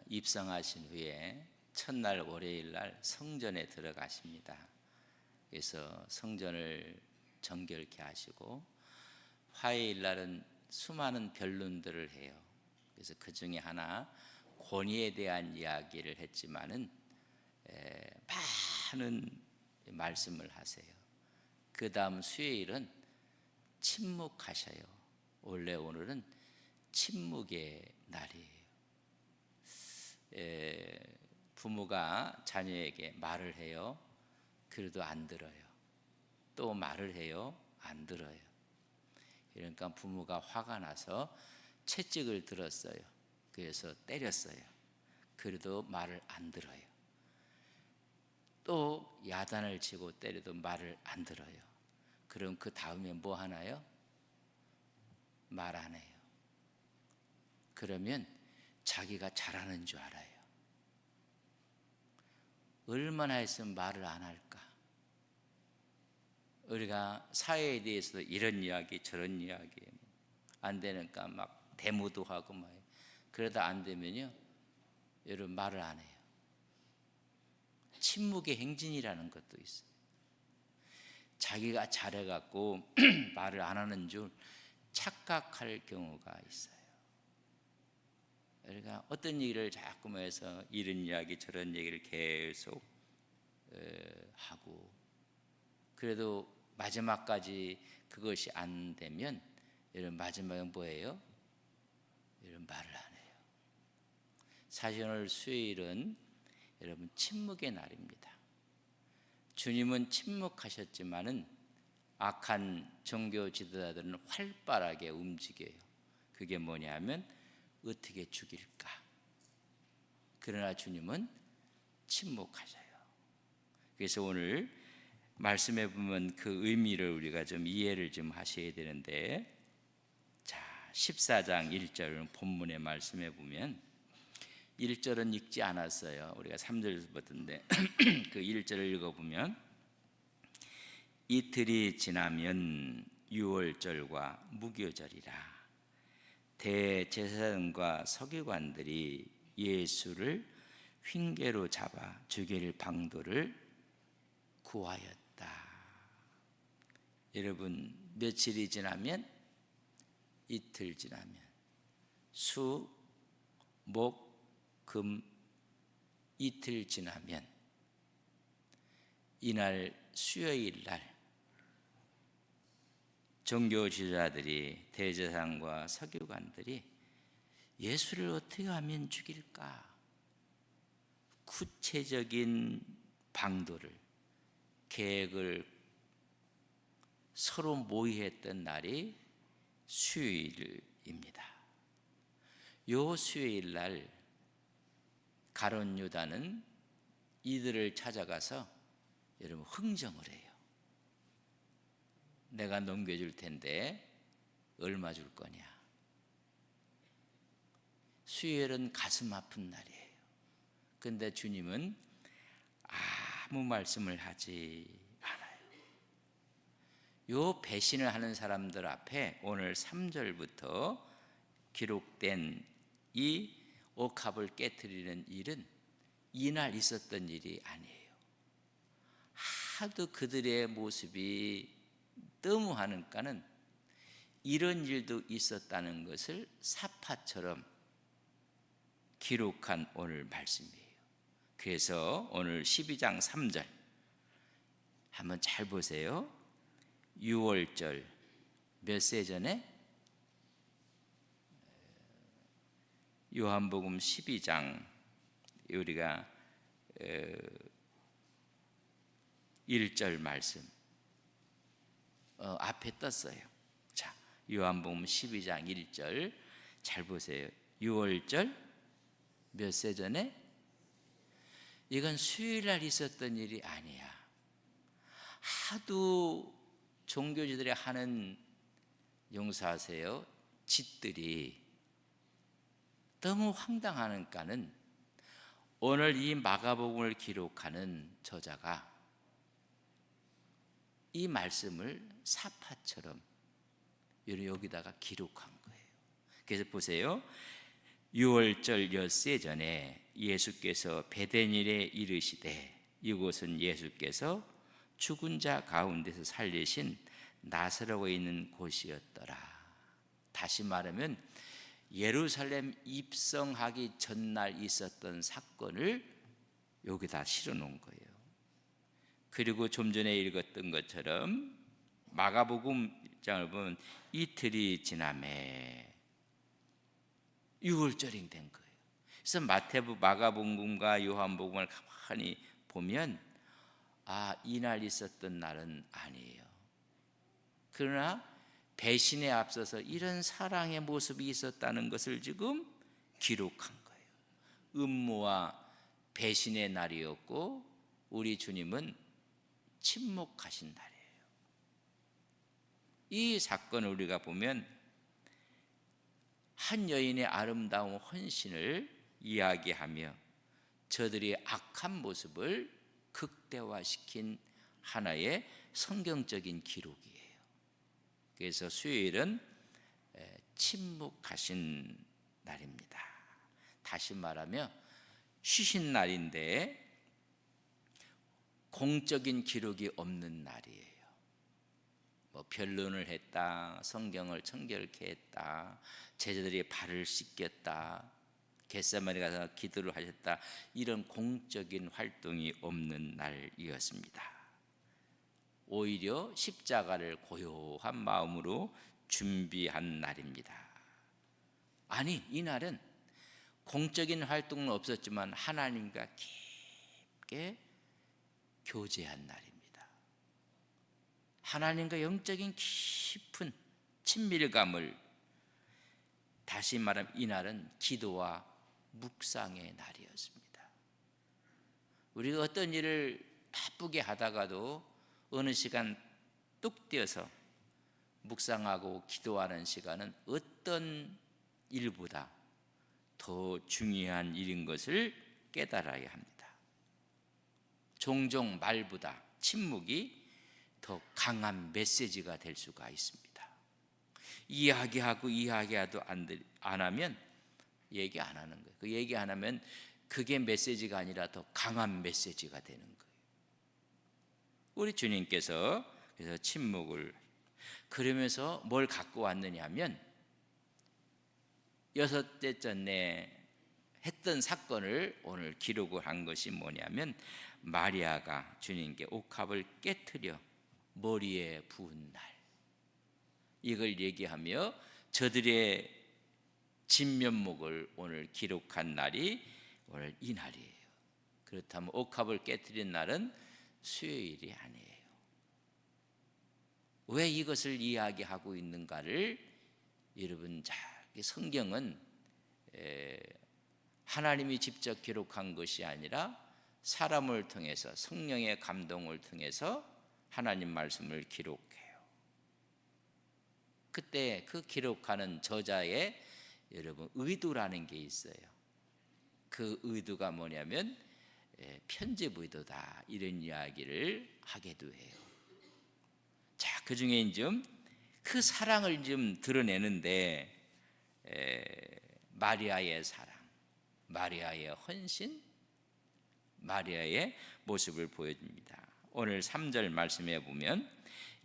입성하신 후에 첫날 월요일 날 성전에 들어가십니다. 그래서 성전을 정결케 하시고 화요일 날은 수많은 변론들을 해요. 그래서 그 중에 하나 권위에 대한 이야기를 했지만은 많은 말씀을 하세요. 그 다음 수요일은 침묵하셔요. 원래 오늘은 침묵의 날이에요. 부모가 자녀에게 말을 해요. 그래도 안 들어요. 또 말을 해요. 안 들어요. 그러니까 부모가 화가 나서 채찍을 들었어요. 그래서 때렸어요. 그래도 말을 안 들어요. 또 야단을 치고 때려도 말을 안 들어요. 그럼 그 다음에 뭐 하나요? 말 안 해요. 그러면 자기가 잘하는 줄 알아요. 얼마나 했으면 말을 안 할까? 우리가 사회에 대해서도 이런 이야기 저런 이야기 안 되니까 막 데모도 하고 막 그러다 안 되면요 여러분 말을 안 해요. 침묵의 행진이라는 것도 있어요. 자기가 잘해갖고 말을 안 하는 줄 착각할 경우가 있어요. 그러니까 어떤 얘기를 자꾸 해서 이런 이야기 저런 얘기를 계속 하고 그래도 마지막까지 그것이 안 되면 여러분 마지막은 뭐예요? 여러분 말을 안 해요. 사실 오늘 수요일은 여러분 침묵의 날입니다. 주님은 침묵하셨지만은 악한 종교 지도자들은 활발하게 움직여요. 그게 뭐냐면 어떻게 죽일까? 그러나 주님은 침묵하셔요. 그래서 오늘 말씀해 보면 그 의미를 우리가 좀 이해를 좀 하셔야 되는데, 자 14장 1절 본문의 말씀해 보면 1절은 읽지 않았어요. 우리가 3절부터인데 그 1절을 읽어보면 이틀이 지나면 유월절과 무교절이라 대제사장과 서기관들이 예수를 휭계로 잡아 죽일 방도를 구하였다. 여러분 며칠이 지나면 이틀 지나면 수, 목, 금 이틀 지나면 이날 수요일 날 종교 지도자들이 대제사장과 서기관들이 예수를 어떻게 하면 죽일까? 구체적인 방도를 계획을 서로 모의했던 날이 수요일입니다. 요 수요일 날 가룟 유다는 이들을 찾아가서 여러분 흥정을 해요. 내가 넘겨줄 텐데 얼마 줄 거냐? 수요일은 가슴 아픈 날이에요. 그런데 주님은 아무 말씀을 하지 않아요. 요 배신을 하는 사람들 앞에 오늘 3절부터 기록된 이 옥합을 깨트리는 일은 이날 있었던 일이 아니에요. 하도 그들의 모습이 너무 하니까는 이런 일도 있었다는 것을 사파처럼 기록한 오늘 말씀이에요. 그래서 오늘 12장 3절 한번 잘 보세요. 6월절 몇 세 전에 요한복음 12장 우리가 1절 말씀 앞에 떴어요. 자, 요한복음 12장 1절 잘 보세요. 6월절 몇 세 전에 이건 수요일 날 있었던 일이 아니야. 하도 종교지들이 하는 용서하세요 짓들이 너무 황당하니까는 오늘 이 마가복음을 기록하는 저자가 이 말씀을 사파처럼 여기다가 기록한 거예요. 그래서 보세요. 유월절 엿새 전에 예수께서 베데니에 이르시되 이곳은 예수께서 죽은 자 가운데서 살리신 나사로가 있는 곳이었더라. 다시 말하면 예루살렘 입성하기 전날 있었던 사건을 여기다 실어놓은 거예요. 그리고 좀 전에 읽었던 것처럼 마가복음 1장을 보면 이틀이 지나매 유월절이 된 거예요. 그래서 마가복음과 요한복음을 가만히 보면 이날 있었던 날은 아니에요. 그러나 배신에 앞서서 이런 사랑의 모습이 있었다는 것을 지금 기록한 거예요. 음모와 배신의 날이었고 우리 주님은 침묵하신 날이에요. 이 사건을 우리가 보면 한 여인의 아름다운 헌신을 이야기하며 저들의 악한 모습을 극대화시킨 하나의 성경적인 기록이에요. 그래서 수요일은 침묵하신 날입니다. 다시 말하며 쉬신 날인데 공적인 기록이 없는 날이에요. 변론을 했다, 성경을 청결케 했다, 제자들이 발을 씻겼다, 겟세마네 가서 기도를 하셨다, 이런 공적인 활동이 없는 날이었습니다. 오히려 십자가를 고요한 마음으로 준비한 날입니다. 이 날은 공적인 활동은 없었지만 하나님과 깊게 교제한 날입니다. 하나님과 영적인 깊은 친밀감을, 다시 말하면 이 날은 기도와 묵상의 날이었습니다. 우리가 어떤 일을 바쁘게 하다가도 어느 시간 뚝 떼어서 묵상하고 기도하는 시간은 어떤 일보다 더 중요한 일인 것을 깨달아야 합니다. 종종 말보다 침묵이 더 강한 메시지가 될 수가 있습니다. 이야기하고 안 하면 얘기 안 하는 거예요. 그 얘기 안 하면 그게 메시지가 아니라 더 강한 메시지가 되는 거예요. 우리 주님께서 그래서 침묵을, 그러면서 뭘 갖고 왔느냐 하면 6대 전에 했던 사건을 오늘 기록을 한 것이 뭐냐면 마리아가 주님께 옥합을 깨트려 머리에 부은 날, 이걸 얘기하며 저들의 진면목을 오늘 기록한 날이 오늘 이 날이에요. 그렇다면 옥합을 깨트린 날은 수요일이 아니에요. 왜 이것을 이야기하고 있는가를 여러분 잘, 성경은 하나님이 직접 기록한 것이 아니라 사람을 통해서 성령의 감동을 통해서 하나님 말씀을 기록해요. 그때 그 기록하는 저자의 여러분 의도라는 게 있어요. 그 의도가 뭐냐면 편집 의도다, 이런 이야기를 하기도 해요. 자, 그 중에 좀 그 사랑을 좀 드러내는데 마리아의 사랑, 마리아의 헌신, 마리아의 모습을 보여줍니다. 오늘 3절 말씀에 보면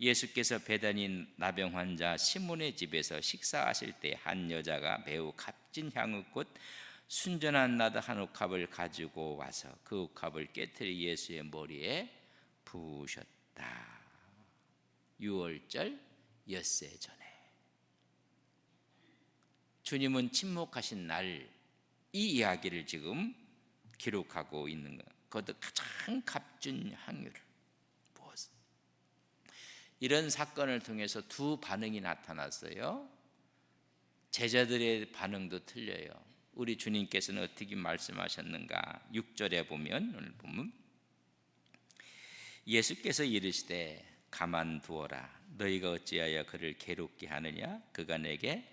예수께서 베다니 나병 환자 시몬의 집에서 식사하실 때 한 여자가 매우 값진 향후 곧 순전한 나드 한 옥합을 가지고 와서 그 옥합을 깨트려 예수의 머리에 부으셨다. 유월절 엿새 전에 주님은 침묵하신 날, 이 이야기를 지금 기록하고 있는 것. 그것도 가장 값진 향유를 부었어요. 이런 사건을 통해서 두 반응이 나타났어요. 제자들의 반응도 틀려요. 우리 주님께서는 어떻게 말씀하셨는가? 6절에 보면, 오늘 보면 예수께서 이르시되 가만두어라. 너희가 어찌하여 그를 괴롭게 하느냐? 그가 내게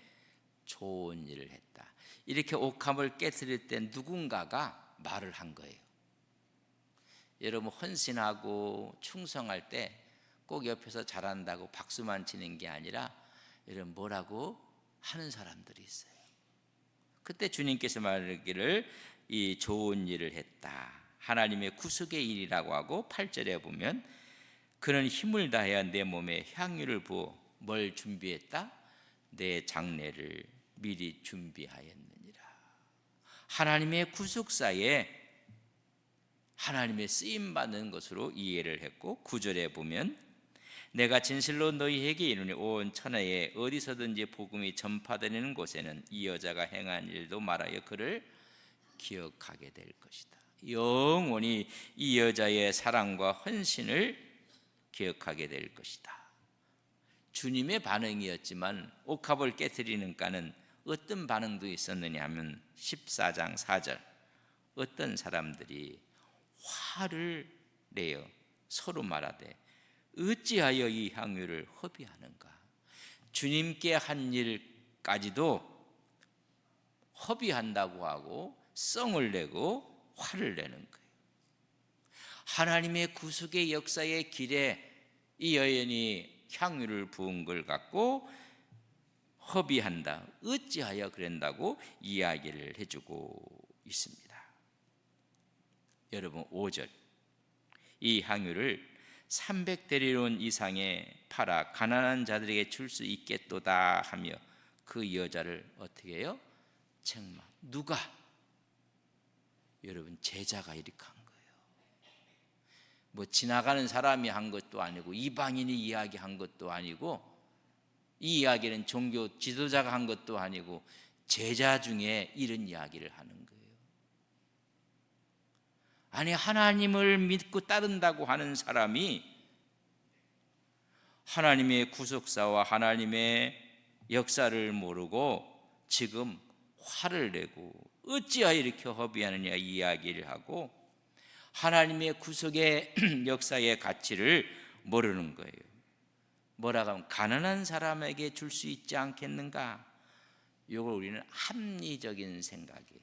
좋은 일을 했다. 이렇게 옥합을 깨뜨릴 때 누군가가 말을 한 거예요. 여러분, 헌신하고 충성할 때 꼭 옆에서 잘한다고 박수만 치는 게 아니라 여러분 뭐라고 하는 사람들이 있어요. 그때 주님께서 말하기를 이 좋은 일을 했다, 하나님의 구속의 일이라고 하고 8절에 보면 그는 힘을 다하여 내 몸에 향유를 부어 뭘 준비했다? 내 장례를 미리 준비하였느니라. 하나님의 구속사에 하나님의 쓰임받는 것으로 이해를 했고, 9절에 보면 내가 진실로 너희에게 이르니 온 천하에 어디서든지 복음이 전파되는 곳에는 이 여자가 행한 일도 말하여 그를 기억하게 될 것이다. 영원히 이 여자의 사랑과 헌신을 기억하게 될 것이다. 주님의 반응이었지만 옥합을 깨트리는 까는 어떤 반응도 있었느냐 하면 14장 4절, 어떤 사람들이 화를 내어 서로 말하되 어찌하여 이 향유를 허비하는가. 주님께 한 일까지도 허비한다고 하고 썽을 내고 화를 내는 거예요. 하나님의 구속의 역사의 길에 이 여인이 향유를 부은 걸 갖고 허비한다, 어찌하여 그런다고 이야기를 해주고 있습니다. 여러분, 5절, 이 향유를 300데리론 이상에 팔아 가난한 자들에게 줄 수 있겠도다 하며 그 여자를 어떻게 해요? 책망. 누가? 여러분, 제자가 이렇게 한 거예요. 뭐 지나가는 사람이 한 것도 아니고 이방인이 이야기한 것도 아니고 이 이야기는 종교 지도자가 한 것도 아니고 제자 중에 이런 이야기를 하는 거예요. 아니, 하나님을 믿고 따른다고 하는 사람이 하나님의 구속사와 하나님의 역사를 모르고 지금 화를 내고 어찌하여 이렇게 허비하느냐 이야기를 하고 하나님의 구속의 역사의 가치를 모르는 거예요. 뭐라고 하면 가난한 사람에게 줄 수 있지 않겠는가? 이걸 우리는 합리적인 생각이에요.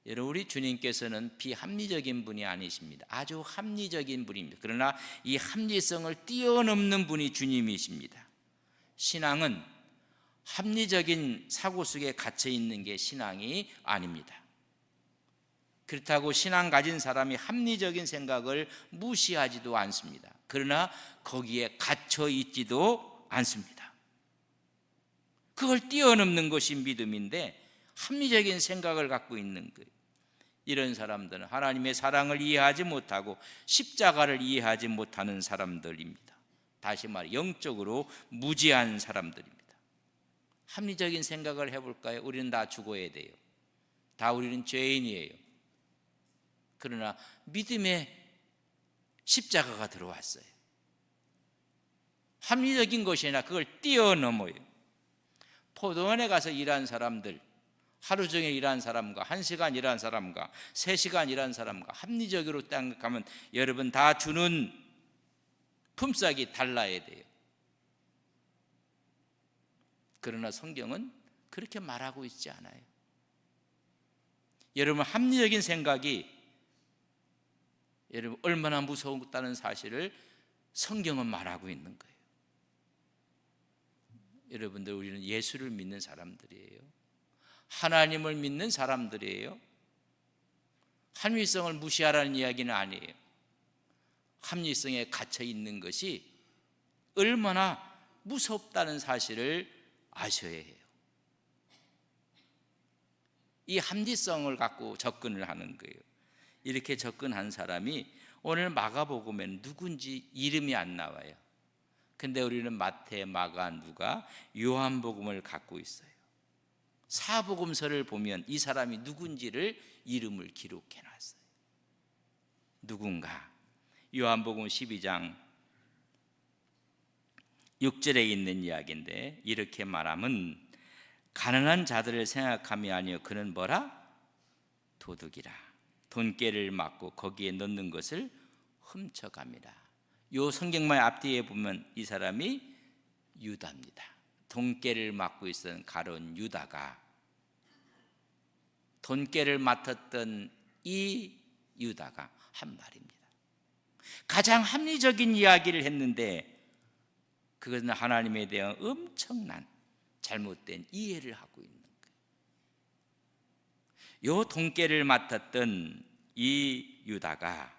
여러분, 우리 주님께서는 비합리적인 분이 아니십니다. 아주 합리적인 분입니다. 그러나 이 합리성을 뛰어넘는 분이 주님이십니다. 신앙은 합리적인 사고 속에 갇혀 있는 게 신앙이 아닙니다. 그렇다고 신앙 가진 사람이 합리적인 생각을 무시하지도 않습니다. 그러나 거기에 갇혀 있지도 않습니다. 그걸 뛰어넘는 것이 믿음인데 합리적인 생각을 갖고 있는 거예요. 이런 사람들은 하나님의 사랑을 이해하지 못하고 십자가를 이해하지 못하는 사람들입니다. 다시 말해 영적으로 무지한 사람들입니다. 합리적인 생각을 해볼까요? 우리는 다 죽어야 돼요. 다 우리는 죄인이에요. 그러나 믿음의 십자가가 들어왔어요. 합리적인 것이나 그걸 뛰어넘어요. 포도원에 가서 일한 사람들, 하루 종일 일한 사람과 1시간 일한 사람과 3시간 일한 사람과 합리적으로 생각하면 여러분 다 주는 품삯이 달라야 돼요. 그러나 성경은 그렇게 말하고 있지 않아요. 여러분, 합리적인 생각이 여러분 얼마나 무서웠다는 사실을 성경은 말하고 있는 거예요. 여러분들, 우리는 예수를 믿는 사람들이에요. 하나님을 믿는 사람들이에요. 합리성을 무시하라는 이야기는 아니에요. 합리성에 갇혀 있는 것이 얼마나 무섭다는 사실을 아셔야 해요. 이 합리성을 갖고 접근을 하는 거예요. 이렇게 접근한 사람이 오늘 마가복음에는 누군지 이름이 안 나와요. 근데 우리는 마태, 마가, 누가, 요한복음을 갖고 있어요. 사복음서를 보면 이 사람이 누군지를 이름을 기록해 놨어요. 누군가? 요한복음 12장 6절에 있는 이야기인데 이렇게 말하면 가난한 자들을 생각함이 아니요 그는 뭐라? 도둑이라. 돈깨를 맞고 거기에 넣는 것을 훔쳐갑니다. 요 성경만 앞뒤에 보면 이 사람이 유다입니다. 돈깨를 맡고 있었던 가룟 유다가 돈깨를 맡았던 이 유다가 한 말입니다. 가장 합리적인 이야기를 했는데 그것은 하나님에 대한 엄청난 잘못된 이해를 하고 있는 거예요. 요 돈깨를 맡았던 이 유다가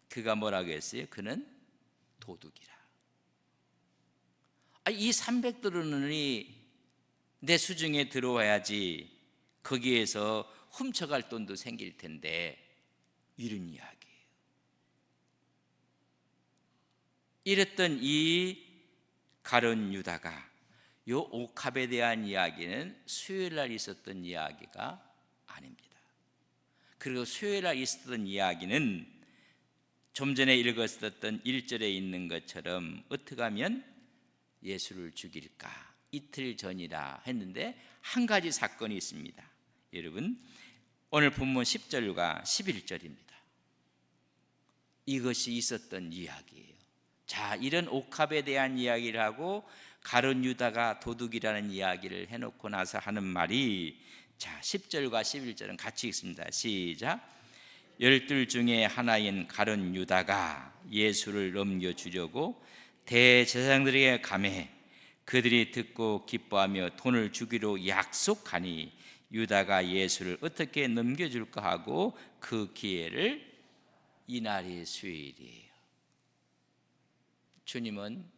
그가 뭐라고 했어요? 그는 도둑이라. 이 300드루는이 내 수중에 들어와야지 거기에서 훔쳐갈 돈도 생길 텐데, 이런 이야기예요. 이랬던 이 가룟 유다가 요 옥합에 대한 이야기는 수요일 날 있었던 이야기가 아닙니다. 그리고 수요일 날 있었던 이야기는 좀 전에 읽었었던 1절에 있는 것처럼 어떻게 하면 예수를 죽일까, 이틀 전이라 했는데 한 가지 사건이 있습니다. 여러분, 오늘 본문 10절과 11절입니다. 이것이 있었던 이야기예요. 자, 이런 옥합에 대한 이야기를 하고 가룟 유다가 도둑이라는 이야기를 해놓고 나서 하는 말이, 자, 10절과 11절은 같이 읽습니다. 시작. 12 중에 하나인 가룟 유다가 예수를 넘겨주려고 대제사장들에게 감해 그들이 듣고 기뻐하며 돈을 주기로 약속하니 유다가 예수를 어떻게 넘겨줄까 하고 그 기회를, 이날이 수요일이에요. 주님은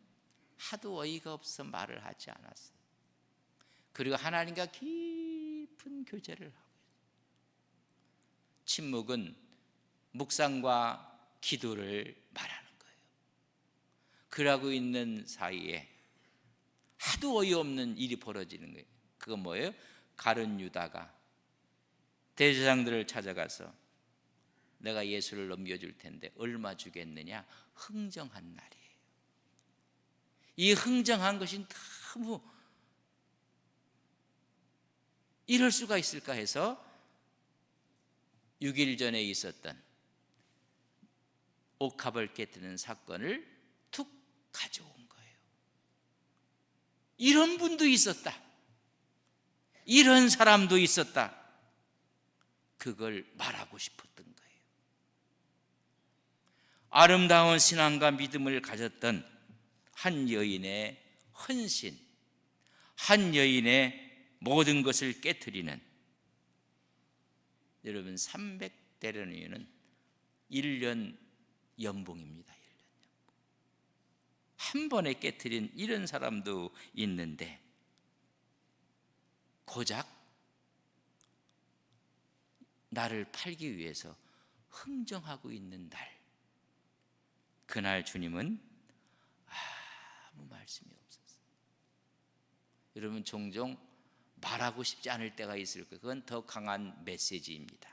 하도 어이가 없어 말을 하지 않았어요. 그리고 하나님과 깊은 교제를 하고 있어요. 침묵은 묵상과 기도를 말하는 거예요. 그러고 있는 사이에 하도 어이없는 일이 벌어지는 거예요. 그건 뭐예요? 가룟 유다가 대제사장들을 찾아가서 내가 예수를 넘겨줄 텐데 얼마 주겠느냐, 흥정한 날이에요. 이 흥정한 것이 너무 이럴 수가 있을까 해서 6일 전에 있었던 옥합을 깨뜨리는 사건을 툭 가져온 거예요. 이런 분도 있었다, 이런 사람도 있었다, 그걸 말하고 싶었던 거예요. 아름다운 신앙과 믿음을 가졌던 한 여인의 헌신, 한 여인의 모든 것을 깨트리는, 여러분 300데나리온은 1년 연봉입니다. 1년 연봉. 한 번에 깨트린 이런 사람도 있는데, 고작 나를 팔기 위해서 흥정하고 있는 날, 그날 주님은 아무 말씀이 없었어요. 여러분, 종종 말하고 싶지 않을 때가 있을 거예요. 그건 더 강한 메시지입니다.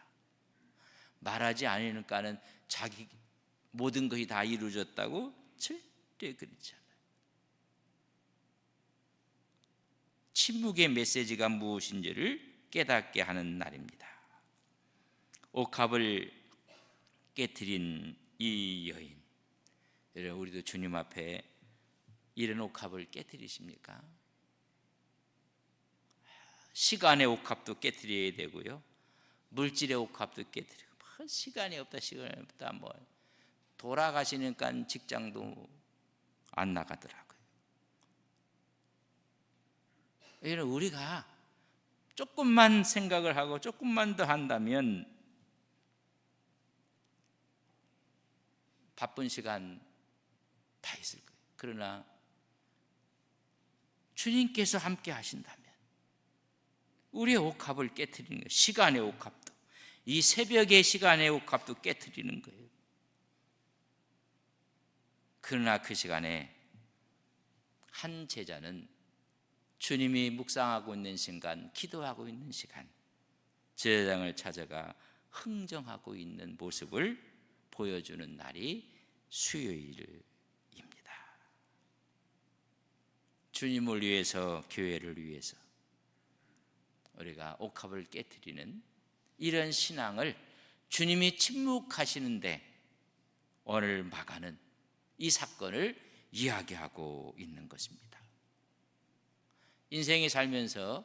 말하지 않으니까는 자기 모든 것이 다 이루어졌다고 절대 그렇지 않아요. 침묵의 메시지가 무엇인지를 깨닫게 하는 날입니다. 옥합을 깨트린 이 여인, 여러분, 우리도 주님 앞에 이런 옥합을 깨트리십니까? 시간의 옥합도 깨트려야 되고요, 물질의 옥합도 깨트리고, 시간이 없다, 시간이 없다, 뭐 돌아가시니까 직장도 안 나가더라고요. 여러분, 우리가 조금만 생각을 하고 조금만 더 한다면 바쁜 시간 다 있을 거예요. 그러나 주님께서 함께 하신다면 우리의 옥합을 깨트리는 거예요. 시간의 옥합도, 이 새벽의 시간의 옥합도 깨트리는 거예요. 그러나 그 시간에 한 제자는 주님이 묵상하고 있는 시간, 기도하고 있는 시간, 제사장을 찾아가 흥정하고 있는 모습을 보여주는 날이 수요일입니다. 주님을 위해서, 교회를 위해서 우리가 옥합을 깨트리는 이런 신앙을 주님이 침묵하시는데 오늘 마가는 이 사건을 이야기하고 있는 것입니다. 인생에 살면서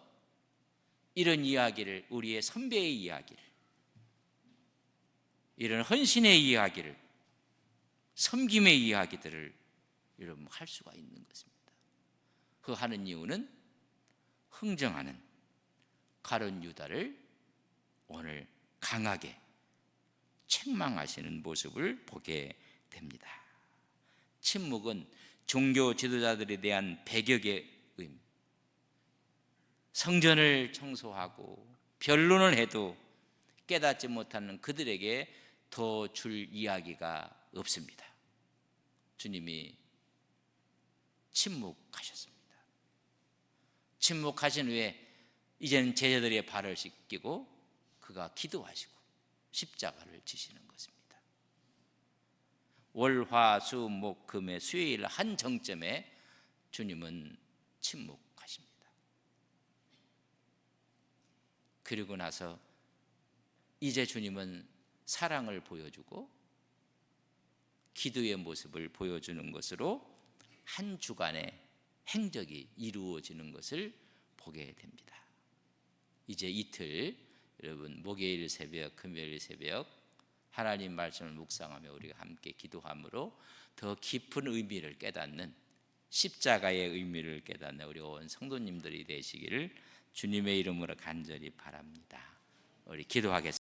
이런 이야기를, 우리의 선배의 이야기를, 이런 헌신의 이야기를, 섬김의 이야기들을 여러분 할 수가 있는 것입니다. 그 하는 이유는 흥정하는 가룟 유다를 강하게 책망하시는 모습을 보게 됩니다. 침묵은 종교 지도자들에 대한 배격의 의미. 성전을 청소하고 변론을 해도 깨닫지 못하는 그들에게 더 줄 이야기가 없습니다. 주님이 침묵하셨습니다. 침묵하신 후에 이제는 제자들의 발을 씻기고 그가 기도하시고 십자가를 지시는 것입니다. 월, 화, 수, 목, 금의 수요일 한 정점에 주님은 침묵하십니다. 그리고 나서 이제 주님은 사랑을 보여주고 기도의 모습을 보여주는 것으로 한 주간의 행적이 이루어지는 것을 보게 됩니다. 이제 이틀 여러분 목요일 새벽, 금요일 새벽 하나님 말씀을 묵상하며 우리가 함께 기도함으로 더 깊은 의미를 깨닫는 십자가의 의미를 깨닫는 우리 온 성도님들이 되시기를 주님의 이름으로 간절히 바랍니다. 우리 기도하겠습니다.